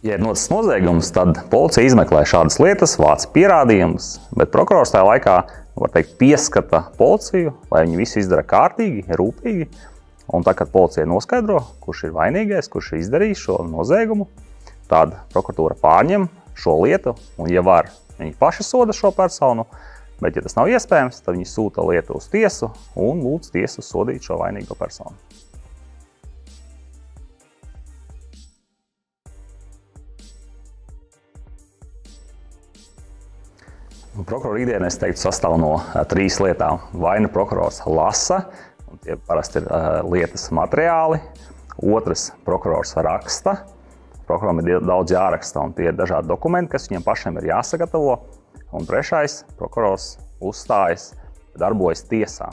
Ja ir noticis noziegums, tad policija izmeklē šādas lietas, vāc pierādījumus, bet prokurors tajā laikā, var teikt, pieskata policiju, lai viņi visu izdara kārtīgi, rūpīgi. Un tā, kad policija noskaidro, kurš ir vainīgais, kurš ir izdarījis šo noziegumu, tad prokuratūra pārņem šo lietu, un, ja var, viņi paši soda šo personu, bet, ja tas nav iespējams, tad viņi sūta lietu uz tiesu un lūdz tiesu sodīt šo vainīgo personu. Prokurora ikdiena, es teiktu, sastāv no 3 lietām. Vai nu prokurors lasa, un tie parasti ir lietas materiāli. Otrs, prokurors raksta. Prokuroram ir daudz jāraksta, un tie ir dažādi dokumenti, kas viņiem pašiem ir jāsagatavo. Un trešais, prokurors uzstājas, darbojas tiesā.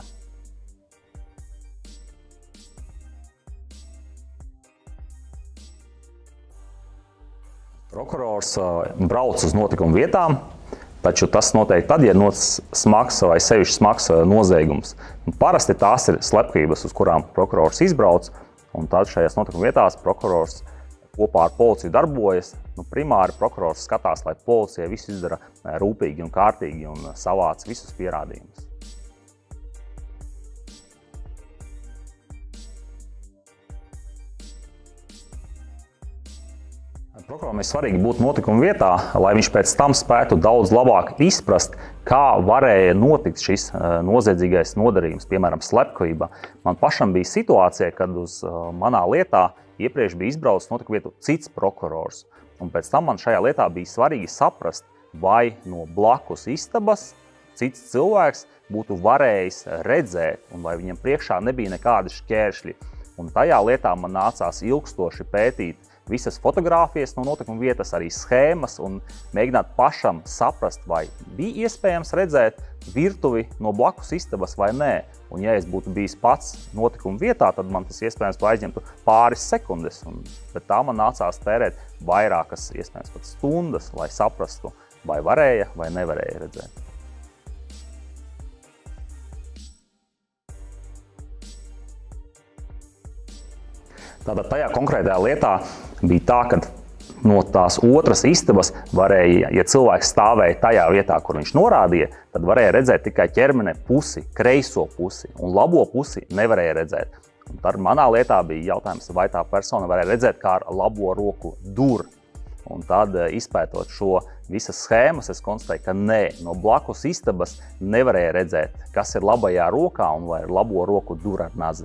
Prokurors brauc uz notikumu vietām, taču tas notiek tad, ja noticis smags vai sevišķi smags noziegums. Parasti tās ir slepkavības, uz kurām prokurors izbrauc, un tad šajās notikuma vietās prokurors kopā ar policiju darbojas. Primāri prokurors skatās, lai policija visu izdara rūpīgi un kārtīgi un savāc visus pierādījumus. Prokuroram ir svarīgi būt notikuma vietā, lai viņš pēc tam spētu daudz labāk izprast, kā varēja notikt šis noziedzīgais nodarījums, piemēram, slepkavība. Man pašam bija situācija, kad uz manā lietā iepriekš bija izbraucis notikuma vietu cits prokurors. Un pēc tam man šajā lietā bija svarīgi saprast, vai no blakus istabas cits cilvēks būtu varējis redzēt, un vai viņam priekšā nebija nekādi šķēršļi. Un tajā lietā man nācās ilgstoši pētīt visas fotogrāfijas no notikuma vietas, arī schēmas, un mēģināt pašam saprast, vai bija iespējams redzēt virtuvi no blakus istabas vai nē. Un ja es būtu bijis pats notikuma vietā, tad man tas iespējams aizņemtu pāris sekundes, bet tā man nācās tērēt vairākas, iespējams pat stundas, lai saprastu, vai varēja vai nevarēja redzēt. Tātad tajā konkrētajā lietā bija tā, ka no tās otras istabas varēja, ja cilvēks stāvēja tajā vietā, kur viņš norādīja, tad varēja redzēt tikai ķermene pusi, kreiso pusi, un labo pusi nevarēja redzēt. Un tad manā lietā bija jautājums, vai tā persona varēja redzēt, kā ar labo roku dur. Un tad, izpētot šo visas schēmas, es konstatēju, ka nē, no blakus istabas nevarēja redzēt, kas ir labajā rokā un vai ar labo roku dur ar nazi.